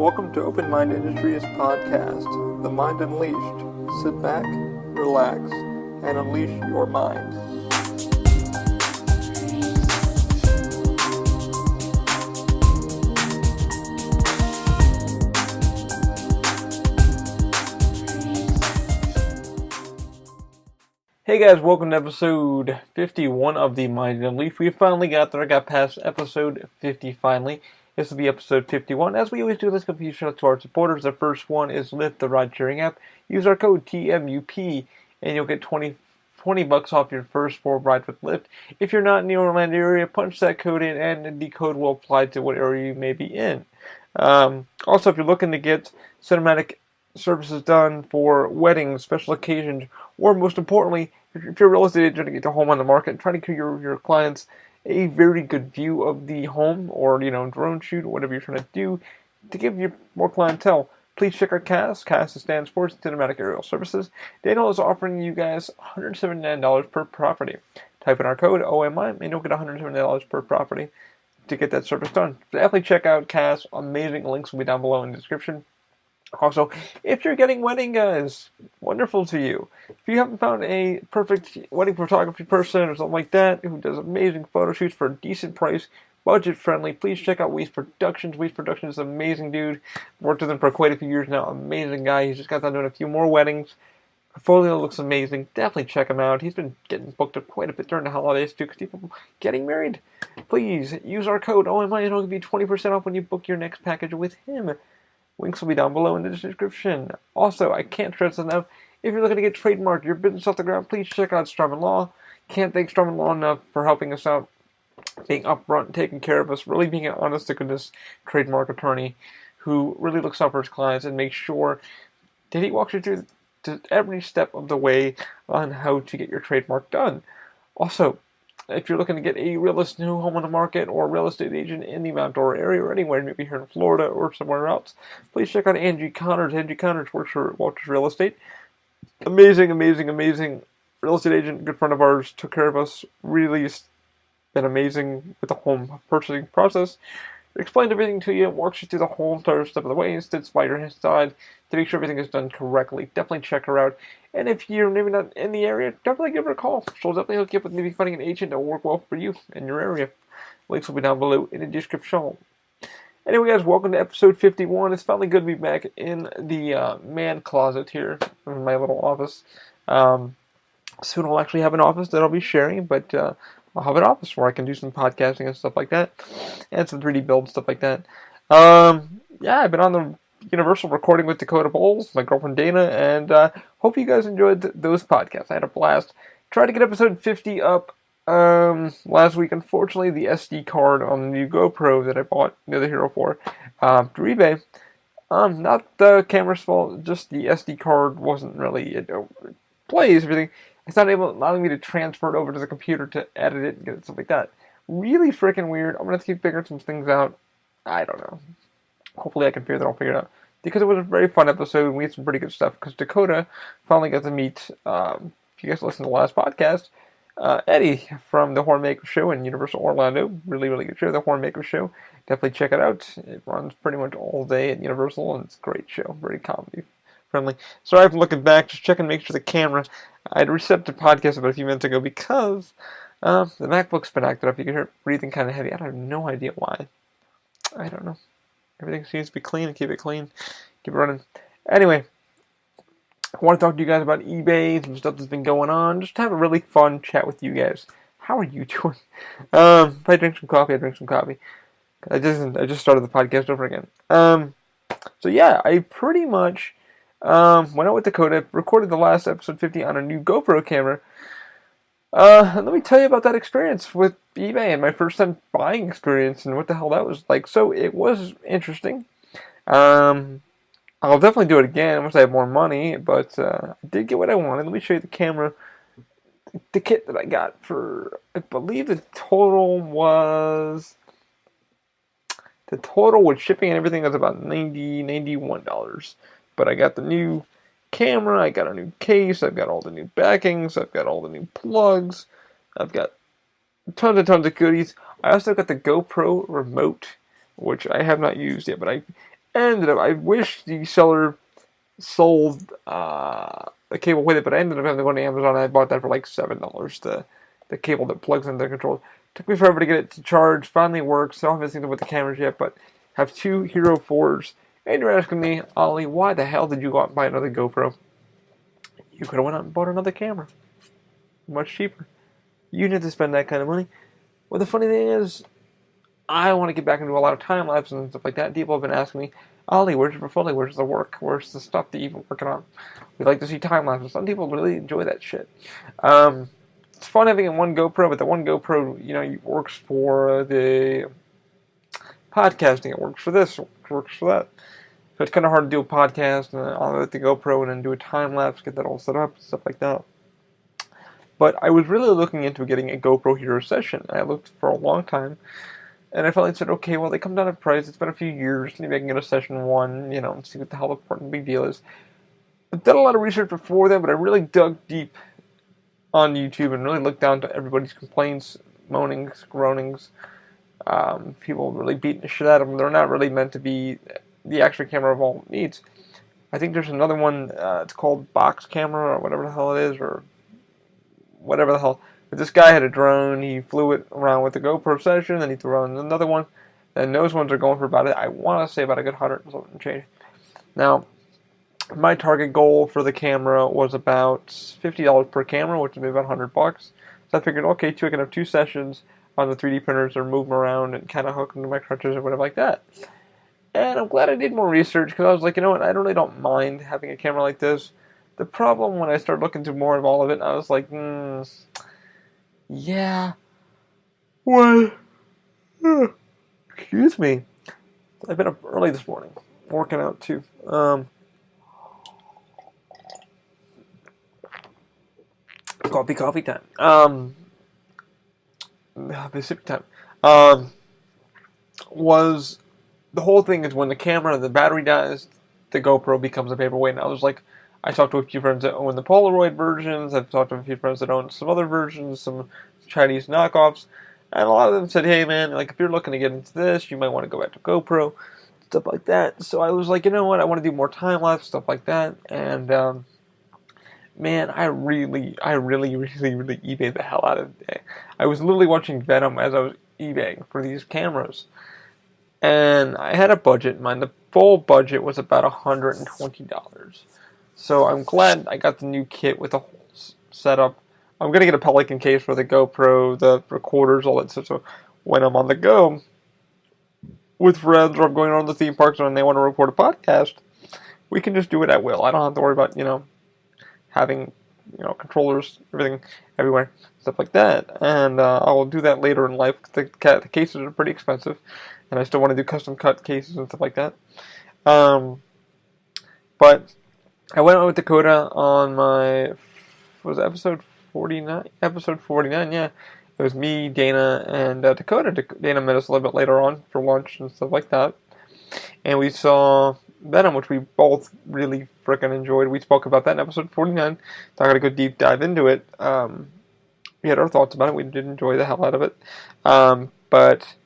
Welcome to Open Mind Industries Podcast, The Mind Unleashed. Sit back, relax, and unleash your mind. Hey guys, welcome to episode 51 of The Mind Unleashed. We finally got there. I got past episode 50 finally. This will be episode 51. As we always do, let's give a shout out to our supporters. The first one is Lyft, the ride-sharing app. Use our code TMUP and you'll get $20 off your first 4 rides with Lyft. If you're not in the Orlando area, punch that code in and the code will apply to what area you may be in. Also, if you're looking to get cinematic services done for weddings, special occasions, or most importantly, if you're a real estate agent to get the home on the market, trying to give your clients a very good view of the home, or drone shoot, or whatever you're trying to do to give you more clientele, please check our CAS. CAS stands for Cinematic Aerial Services. Daniel is offering you guys $179 per property. Type in our code OMI and you'll get $179 per property to get that service done. Definitely check out CAS. Amazing. Links will be down below in the description. Also, if you're getting wedding guys, wonderful to you. If you haven't found a perfect wedding photography person or something like that who does amazing photo shoots for a decent price, budget friendly, please check out Waste Productions. Waste Productions is an amazing dude. Worked with him for quite a few years now. Amazing guy. He's just got done doing a few more weddings. Portfolio looks amazing. Definitely check him out. He's been getting booked up quite a bit during the holidays too, because people getting married. Please use our code OMI and it'll give you 20% off when you book your next package with him. Links will be down below in the description. Also, I can't stress enough, if you're looking to get trademarked, your business off the ground, please check out Strum & Law. Can't thank Strum & Law enough for helping us out, being upfront, taking care of us, really being an honest-to-goodness trademark attorney who really looks out for his clients and makes sure that he walks you through to every step of the way on how to get your trademark done. Also, if you're looking to get a new home on the market or a real estate agent in the Mount Dora area or anywhere, maybe here in Florida or somewhere else, please check out Angie Connors. Angie Connors works for Walters Real Estate. Amazing real estate agent, good friend of ours, took care of us. Really been amazing with the home purchasing process. Explained everything to you, walks you through the whole entire step of the way, and sits by your side to make sure everything is done correctly. Definitely check her out. And if you're maybe not in the area, definitely give her a call. She'll definitely hook you up with maybe finding an agent that will work well for you in your area. Links will be down below in the description. Anyway, guys, welcome to episode 51. It's finally good to be back in the man closet here in my little office. Soon I'll actually have an office that I'll be sharing, but I'll have an office where I can do some podcasting and stuff like that, and some 3D build stuff like that. Yeah, I've been on the Universal recording with Dakota Bowles, my girlfriend Dana, and hope you guys enjoyed those podcasts. I had a blast. Tried to get episode 50 up last week. Unfortunately, the SD card on the new GoPro that I bought the other Hero for through eBay, not the camera's fault, just the SD card wasn't really, it plays everything. It's not allowing me to transfer it over to the computer to edit it and get it, stuff like that. Really freaking weird. I'm going to keep figuring some things out. I don't know. Hopefully I can figure it out. Because it was a very fun episode and we had some pretty good stuff. Because Dakota finally got to meet, if you guys listened to the last podcast, Eddie from the Hornmaker Show in Universal Orlando. Really good show, the Hornmaker Show. Definitely check it out. It runs pretty much all day at Universal and it's a great show. Very comedy friendly. Sorry for looking back, just checking to make sure the camera. I had reset the podcast about a few minutes ago because the MacBook's been acted up. You can hear it breathing kind of heavy. I have no idea why. I don't know. Everything seems to be clean and keep it clean. Keep it running. Anyway, I want to talk to you guys about eBay, some stuff that's been going on. Just have a really fun chat with you guys. How are you doing? If I drink some coffee, I drink some coffee. I just started the podcast over again. So yeah, I pretty much went out with Dakota, recorded the last episode 50 on a new GoPro camera. Let me tell you about that experience with eBay and my first time buying experience and what the hell that was like. So it was interesting. I'll definitely do it again once I have more money, but I did get what I wanted. Let me show you the camera, the kit that I got for, I believe the total with shipping and everything was about $91. But I got the new camera, I got a new case, I've got all the new backings, I've got all the new plugs, I've got tons of goodies. I also got the GoPro remote, which I have not used yet, but I wish the seller sold the cable with it, but I ended up having to go to Amazon and I bought that for like $7. The cable that plugs into the controller. Took me forever to get it to charge. Finally works. I don't have anything with the cameras yet, but have two Hero 4s. And you're asking me, Ollie, why the hell did you go out and buy another GoPro? You could have went out and bought another camera. Much cheaper. You didn't have to spend that kind of money. Well, the funny thing is, I want to get back into a lot of time lapses and stuff like that. People have been asking me, Ollie, where's your portfolio? Where's the work? Where's the stuff that you've been working on? We'd like to see time lapses. Some people really enjoy that shit. It's fun having a one GoPro, but the one GoPro, it works for the podcasting. It works for this. It works for that. So it's kind of hard to do a podcast and I'll let the GoPro and then do a time lapse, get that all set up and stuff like that. But I was really looking into getting a GoPro Hero Session. I looked for a long time. And I finally said, okay, well, they come down in price. It's been a few years. Maybe I can get a Session 1, and see what the hell the important big deal is. I've done a lot of research before that, but I really dug deep on YouTube and really looked down to everybody's complaints, moanings, groanings. People really beating the shit out of them. They're not really meant to be the extra camera of all needs. I think there's another one, it's called Box Camera or whatever the hell it is, or whatever the hell. But this guy had a drone, he flew it around with the GoPro Session, then he threw on another one, and those ones are going for about, I want to say about a good 100 and something change. Now, my target goal for the camera was about $50 per camera, which would be about $100. So I figured, okay, I can have two sessions on the 3D printers or move them around and kind of hook them to my crutches or whatever like that. And I'm glad I did more research because I was like, you know what, I really don't mind having a camera like this. The problem when I started looking through more of all of it, I was like, yeah, what? Excuse me. I've been up early this morning, working out too. Coffee time. Pacific time. Was the whole thing is when the battery dies, the GoPro becomes a paperweight. And I was like, I talked to a few friends that own the Polaroid versions. I've talked to a few friends that own some other versions, some Chinese knockoffs. And a lot of them said, hey man, like if you're looking to get into this, you might want to go back to GoPro, stuff like that. So I was like, you know what, I want to do more time-lapse, stuff like that. And, man, I really eBayed the hell out of it. I was literally watching Venom as I was eBaying for these cameras. And I had a budget in mind. The full budget was about $120. So I'm glad I got the new kit with the whole setup. I'm going to get a Pelican case for the GoPro, the recorders, all that stuff. So when I'm on the go with friends or I'm going around the theme parks and they want to record a podcast, we can just do it at will. I don't have to worry about, having, controllers, everything everywhere, stuff like that. And I will do that later in life. The cases are pretty expensive, and I still want to do custom cut cases and stuff like that. But I went out with Dakota on episode 49? Episode 49, yeah. It was me, Dana, and Dakota. Dana met us a little bit later on for lunch and stuff like that. And we saw Venom, which we both really freaking enjoyed. We spoke about that in episode 49. So I got to go deep dive into it. We had our thoughts about it. We did enjoy the hell out of it. But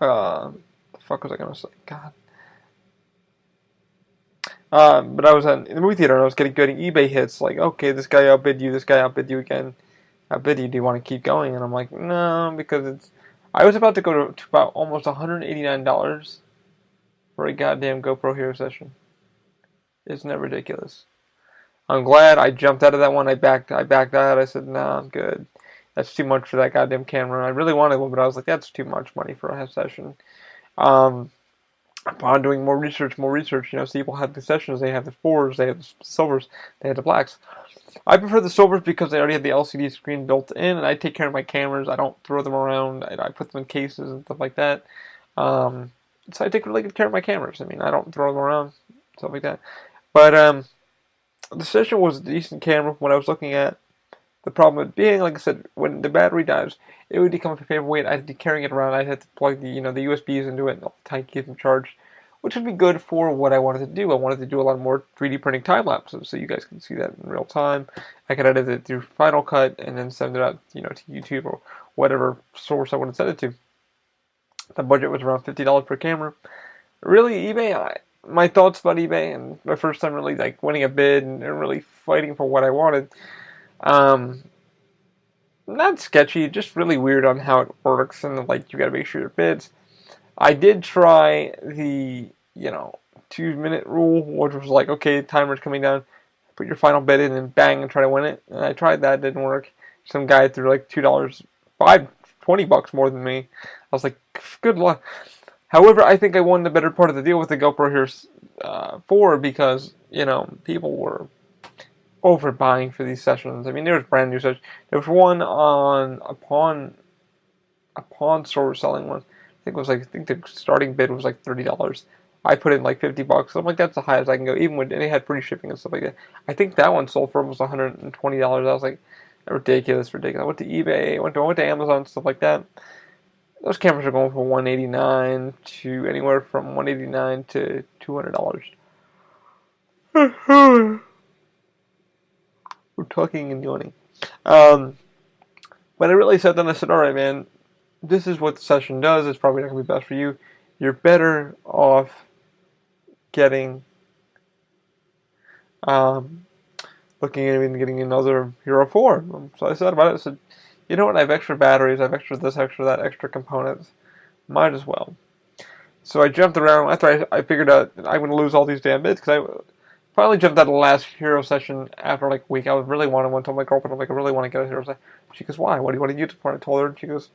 the fuck was I going to say? God. But I was in the movie theater and I was getting eBay hits like, okay, this guy outbid you again. Outbid you, do you want to keep going? And I'm like, no, because I was about to go to about almost $189 for a goddamn GoPro Hero Session. Isn't that ridiculous? I'm glad I jumped out of that one. I backed out. I said, nah, I'm good. That's too much for that goddamn camera. I really wanted one, but I was like, that's too much money for a session. Upon doing more research, people have the sessions, they have the 4s, they have the silvers, they have the blacks. I prefer the silvers because they already have the LCD screen built in, and I take care of my cameras. I don't throw them around. I put them in cases and stuff like that. So I take really good care of my cameras. I mean, I don't throw them around, stuff like that. But the Session was a decent camera from what I was looking at. The problem with being, like I said, when the battery dies, it would become a paperweight. I'd be carrying it around. I'd have to plug the USBs into it and keep them charged, which would be good for what I wanted to do. I wanted to do a lot more 3D printing time lapses, so you guys can see that in real time. I could edit it through Final Cut and then send it out, to YouTube or whatever source I want to send it to. The budget was around $50 per camera. really, eBay, my thoughts about eBay and my first time really like winning a bid and really fighting for what I wanted. Not sketchy, just really weird on how it works, and like you got to make sure your bids. I did try the 2-minute rule, which was like, okay, timer's coming down, put your final bid in and bang and try to win it. And I tried that, didn't work. Some guy threw like $2, $20 more than me. I was like, good luck. However, I think I won the better part of the deal with the GoPro Hero 4 because people were overbuying for these sessions. I mean, there was brand new sessions. There was one on a pawn store selling one. I think the starting bid was like $30. I put in like $50. I'm like, that's the highest I can go, even when and it had free shipping and stuff like that. I think that one sold for almost $120. I was like, ridiculous. I went to eBay, went to Amazon, stuff like that. Those cameras are going for $189 to anywhere from $189 to $200. We're talking and yawning. But I really sat down and I said, all right, man, this is what the session does. It's probably not going to be best for you. You're better off getting, looking at even getting another Hero 4. So I thought about it. I said, you know what? I have extra batteries. I have extra this, extra that, extra components. Might as well. So I jumped around. After I figured out I'm going to lose all these damn bits because I finally jumped out of the last Hero session after like a week. I really wanted one. Told my girlfriend, I'm like, I really want to get a Hero session. She goes, why? What do you want to use it for? I told her, and she goes,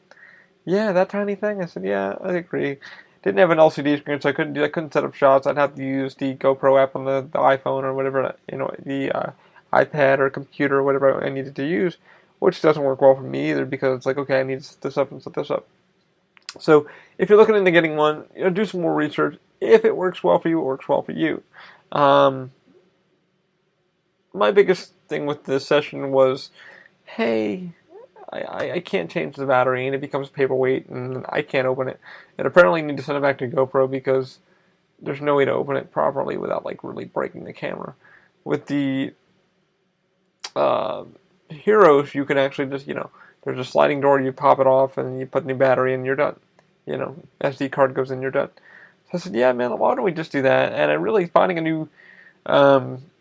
yeah, that tiny thing. I said, yeah, I agree. Didn't have an LCD screen, so I couldn't set up shots. I'd have to use the GoPro app on the iPhone or whatever, the iPad or computer or whatever I needed to use, which doesn't work well for me either because it's like, okay, I need to set this up and set this up. So if you're looking into getting one, do some more research. If it works well for you, it works well for you. My biggest thing with this session was, hey, I can't change the battery and it becomes paperweight and I can't open it. And apparently I need to send it back to GoPro because there's no way to open it properly without like really breaking the camera. With the Heroes, you can actually just, there's a sliding door, you pop it off and you put the battery in, you're done. SD card goes in, you're done. So I said, yeah, man, why don't we just do that? And I really, finding a new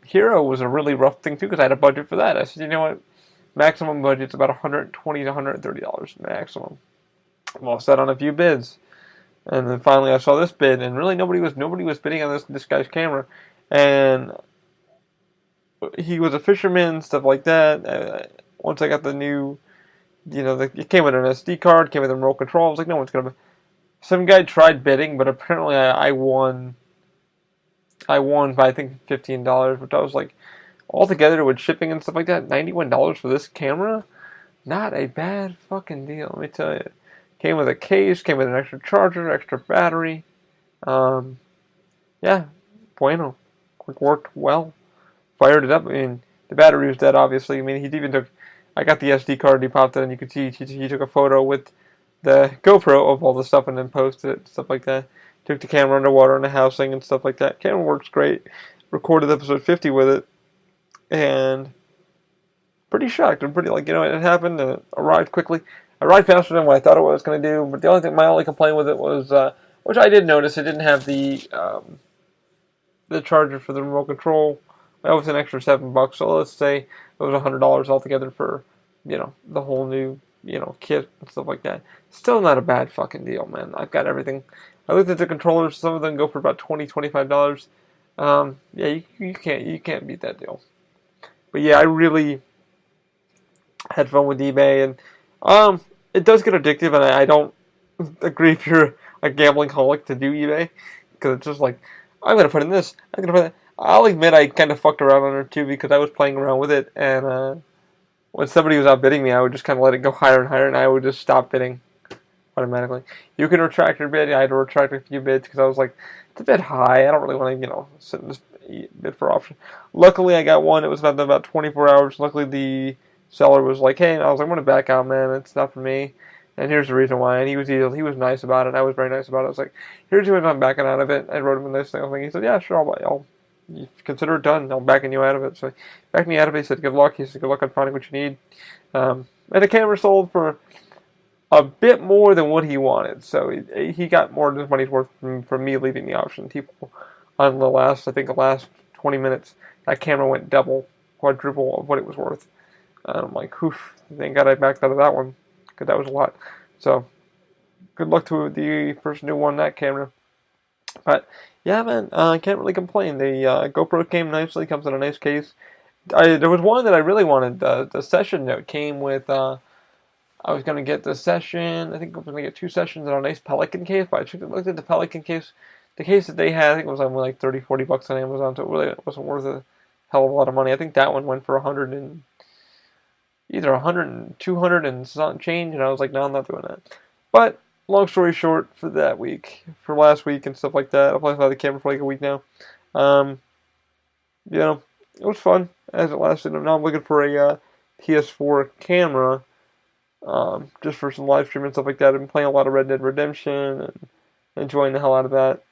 Hero was a really rough thing too because I had a budget for that. I said, you know what? Maximum budget's about $120 to $130 maximum. I'm all set on a few bids. And then finally I saw this bid, and really nobody was bidding on this guy's camera. And he was a fisherman, stuff like that. Once I got the new, it came with an SD card, came with a remote control. I was like, no one's gonna. Some guy tried bidding, but apparently I won. I won by I think $15, which I was like, altogether with shipping and stuff like that, $91 for this camera, not a bad fucking deal. Let me tell you. Came with a case, came with an extra charger, extra battery. Yeah, bueno. It worked well. Fired it up. I mean, the battery was dead, obviously. I mean, he even took. I got the SD card, he popped it, and you could see he took a photo with the GoPro of all the stuff and then posted it, stuff like that. Took the camera underwater in the housing and stuff like that. Camera works great. Recorded episode 50 with it. And pretty shocked. I'm pretty like, it happened. Arrived quickly. Arrived faster than what I thought it was going to do. But my only complaint with it was, which I did notice, it didn't have the charger for the remote control. That was an extra $7. So let's say it was $100 altogether for, the whole new, kit and stuff like that. Still not a bad fucking deal, man. I've got everything. I looked at the controllers. Some of them go for about $20, $25. Yeah, you can't beat that deal. But yeah, I really had fun with eBay, and it does get addictive, and I don't agree if you're a gambling holic to do eBay, because it's just like, I'm going to put in this, I'm going to put that. I'll admit I kind of fucked around on it too, because I was playing around with it, and when somebody was outbidding me, I would just kind of let it go higher and higher, and I would just stop bidding automatically. You can retract your bid. I had to retract a few bids, because I was like, it's a bit high, I don't really want to, sit in this bid for option. Luckily, I got one. It was about 24 hours. Luckily, the seller was like, "Hey," I was like, "I'm gonna back out, man. It's not for me." And here's the reason why. And he was nice about it. I was very nice about it. I was like, "Here's the reason I'm backing out of it." I wrote him a nice thing. He said, "Yeah, sure. I'll consider it done. I'm backing you out of it." So he backed me out of it. He said, "Good luck." He said, "Good luck on finding what you need." And the camera sold for a bit more than what he wanted. So he got more than his money's worth from me leaving the option. People on the last 20 minutes, that camera went double, quadruple of what it was worth. And I'm like, oof, thank God I backed out of that one, because that was a lot. So, good luck to the person who won that camera. But, yeah, man, I can't really complain. The GoPro came nicely, comes in a nice case. There was one that I really wanted, the session note came with, I was going to get the session, I think I was going to get 2 sessions in a nice Pelican case, but I looked at the Pelican case. The case that they had, I think it was only like $30-40 on Amazon, so it really wasn't worth a hell of a lot of money. I think that one went for either 100 and 200 and some change, and I was like, no, I'm not doing that. But, long story short, for last week and stuff like that, I've probably had the camera for like a week now. You know, it was fun as it lasted. Now I'm looking for a PS4 camera, just for some live streaming and stuff like that. I've been playing a lot of Red Dead Redemption and enjoying the hell out of that.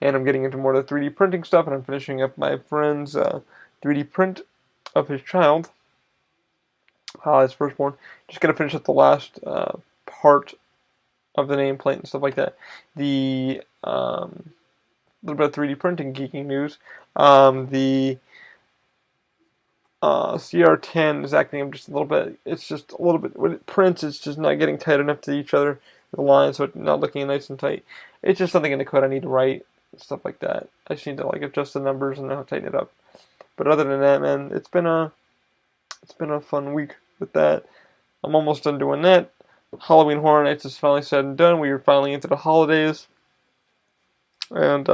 And I'm getting into more of the 3D printing stuff, and I'm finishing up my friend's 3D print of his child. His firstborn. Just gonna finish up the last part of the nameplate and stuff like that. The little bit of 3D printing geeking news. The CR10 is acting just a little bit. It's just a little bit when it prints. It's just not getting tight enough to each other. The lines, so it's not looking nice and tight. It's just something in the code I need to write, stuff like that. I just need to adjust the numbers and tighten it up. But other than that, man, it's been a fun week with that. I'm almost done doing that. Halloween Horror Nights is finally said and done. We are finally into the holidays. And,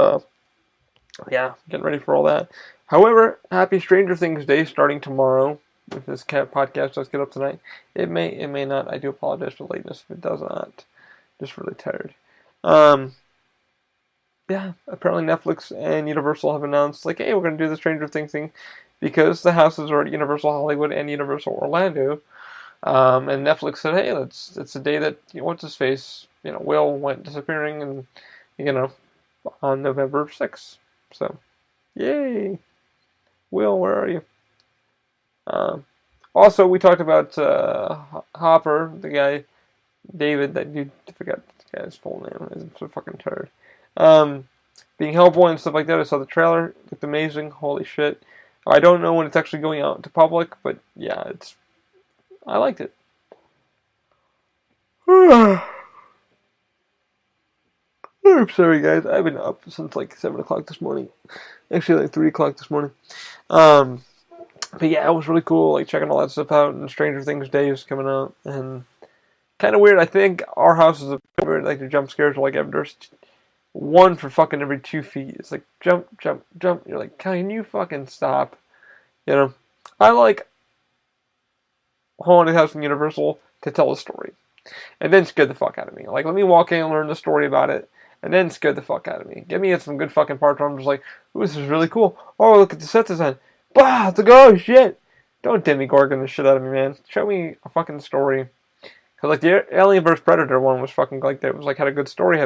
yeah, getting ready for all that. However, happy Stranger Things Day starting tomorrow. If this podcast does get up tonight. It may not. I do apologize for the lateness if it does not. Just really tired. Yeah, apparently Netflix and Universal have announced, hey, we're going to do the Stranger Things thing because the houses are at Universal Hollywood and Universal Orlando. And Netflix said, hey, it's the day that, what's his face, Will went disappearing and, on November 6th. So, yay. Will, where are you? Also, we talked about Hopper, the guy, David, that dude, I forgot the guy's full name. I'm so fucking tired. Being Hellboy and stuff like that. I saw the trailer. It looked amazing. Holy shit. I don't know when it's actually going out to public, but yeah, I liked it. I'm sorry, guys. I've been up since 7 o'clock this morning. Actually, 3 o'clock this morning. But yeah, it was really cool, checking all that stuff out, and Stranger Things Day is coming out, and kind of weird. I think our house is a bit weird, the jump scares are there's one for fucking every 2 feet. It's jump, jump, jump. You're can you fucking stop? I like Haunted House and Universal to tell a story, and then scare the fuck out of me. Let me walk in and learn the story about it, and then scare the fuck out of me. Give me some good fucking parts where I'm just ooh, this is really cool. Oh, look at the set design. Bah, it's oh shit. Don't Demogorgon the shit out of me, man. Show me a fucking story. Because the Alien vs. Predator one was fucking that. It was had a good story,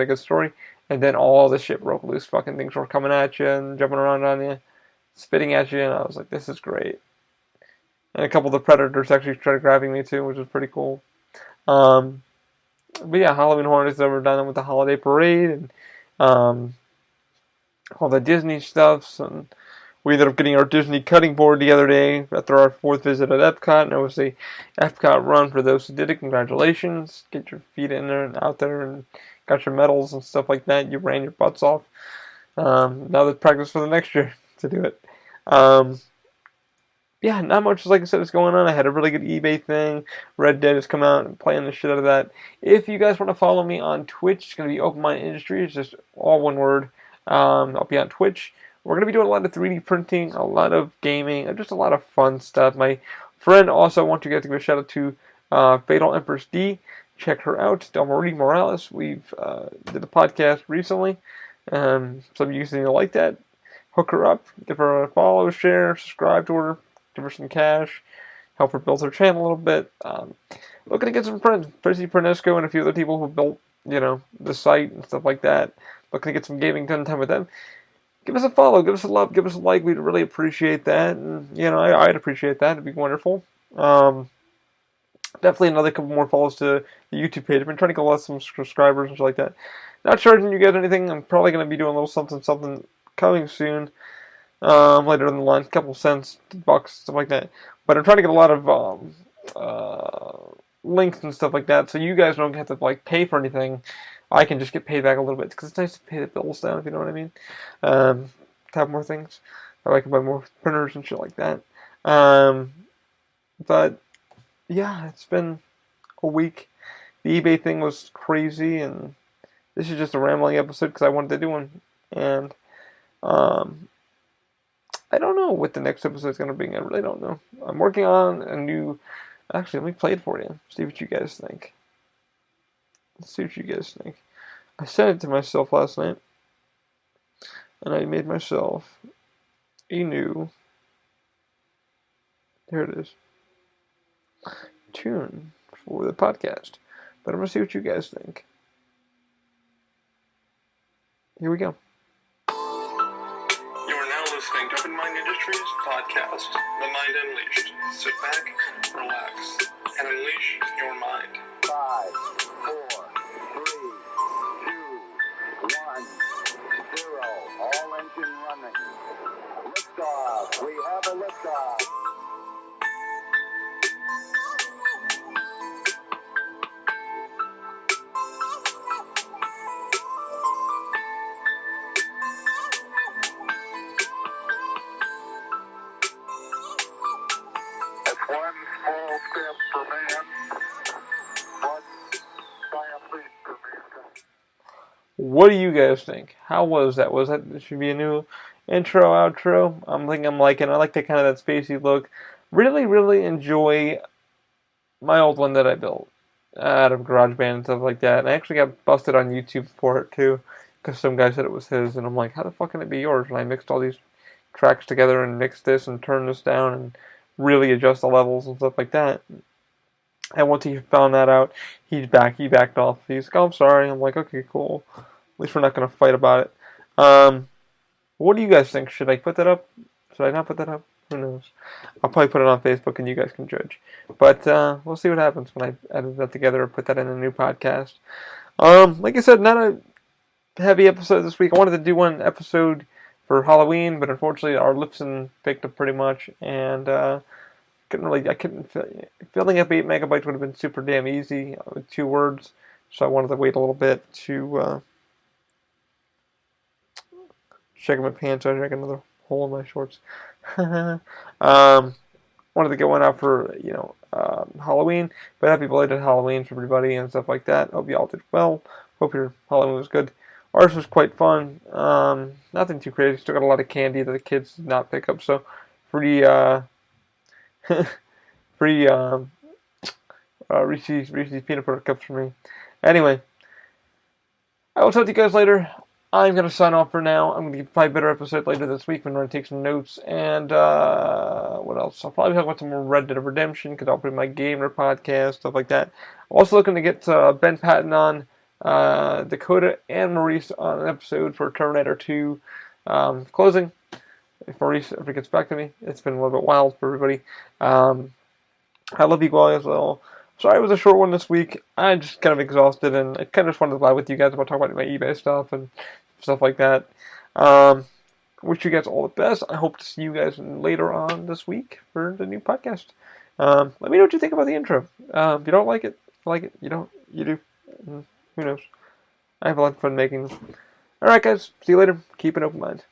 and then all this shit broke loose. Fucking things were coming at you and jumping around on you, spitting at you, and I was like, this is great. And a couple of the Predators actually started grabbing me too, which was pretty cool. But yeah, Halloween Horror Nights, we're done with the holiday parade, and all the Disney stuffs, and we ended up getting our Disney cutting board the other day after our 4th visit at Epcot, and it was the Epcot run for those who did it. Congratulations. Get your feet in there and out there and got your medals and stuff like that. You ran your butts off. Now there's practice for the next year to do it. Yeah, not much, like I said, is going on. I had a really good eBay thing. Red Dead has come out and playing the shit out of that. If you guys want to follow me on Twitch, it's going to be Open Mind Industry. It's just all one word. I'll be on Twitch. We're going to be doing a lot of 3D printing, a lot of gaming, and just a lot of fun stuff. My friend also, I want you guys to give a shout out to Fatal Empress D. Check her out. Delmarie Morales. We've did a podcast recently. Some of you seem to like that. Hook her up. Give her a follow, share, subscribe to her. Give her some cash. Help her build her channel a little bit. Looking to get some friends. Tracy Pernesco and a few other people who built, the site and stuff like that. Looking to get some gaming done time with them. Give us a follow, give us a love, give us a like. We'd really appreciate that. And, I'd appreciate that. It'd be wonderful. Definitely another couple more follows to the YouTube page. I've been trying to get some subscribers and shit like that. Not charging you guys anything. I'm probably going to be doing a little something coming soon. Later in the line, a couple cents, bucks, stuff like that. But I'm trying to get a lot of links and stuff like that, so you guys don't have to like pay for anything. I can just get paid back a little bit because it's nice to pay the bills down, if you know what I mean. To have more things, or I can buy more printers and shit like that. But yeah, it's been a week. The eBay thing was crazy, and this is just a rambling episode because I wanted to do one. And I don't know what the next episode is going to bring. I really don't know. I'm working on a new. Actually, let me play it for you. See what you guys think. Let's see what you guys think. I sent it to myself last night, and I made myself a new. There it is. Tune for the podcast. But I'm going to see what you guys think. Here we go. You are now listening to Open Mind Industries podcast, The Mind Unleashed. Sit back, relax, and unleash your mind. 5, 4, 3, 2, 1, 0. All engine running. Liftoff. We have a liftoff. One small step for man, one giant leap for mankind. What do you guys think? How was that? Was that should be a new intro, outro? I'm liking. I like that kind of that spacey look. Really enjoy my old one that I built out of GarageBand and stuff like that. And I actually got busted on YouTube for it too, because some guy said it was his, and I'm like, how the fuck can it be yours? And I mixed all these tracks together and mixed this and turned this down and really adjust the levels and stuff like that. And once he found that out, he backed off. He's like, oh, I'm sorry. I'm like, okay, cool. At least we're not going to fight about it. What do you guys think? Should I put that up? Should I not put that up? Who knows? I'll probably put it on Facebook and you guys can judge. But we'll see what happens when I edit that together or put that in a new podcast. Like I said, not a heavy episode this week. I wanted to do one episode for Halloween, but unfortunately our Lipson picked up pretty much, and filling up 8 megabytes would have been super damn easy with 2 words, so I wanted to wait a little bit to check my pants out. I got another hole in my shorts. Wanted to get one out for Halloween, but happy belated Halloween for everybody and stuff like that. Hope you all did well. Hope your Halloween was good. Ours was quite fun. Nothing too crazy. Still got a lot of candy that the kids did not pick up. So free Reese's peanut butter cups for me. Anyway, I will talk to you guys later. I'm going to sign off for now. I'm going to give probably a better episode later this week. I'm going to take some notes. And what else? I'll probably talk about some more Red Dead Redemption because I'll put in my gamer podcast, stuff like that. I'm also looking to get Ben Patton on, Dakota and Maurice on an episode for Terminator 2 closing. If Maurice ever gets back to me, it's been a little bit wild for everybody. I love you guys as well. Sorry it was a short one this week. I'm just kind of exhausted, and I kind of just wanted to lie with you guys about talking about my eBay stuff and stuff like that. Wish you guys all the best. I hope to see you guys later on this week for the new podcast. Let me know what you think about the intro. If you don't like it, you don't, you do. Who knows? I have a lot of fun making them. Alright guys, see you later. Keep an open mind.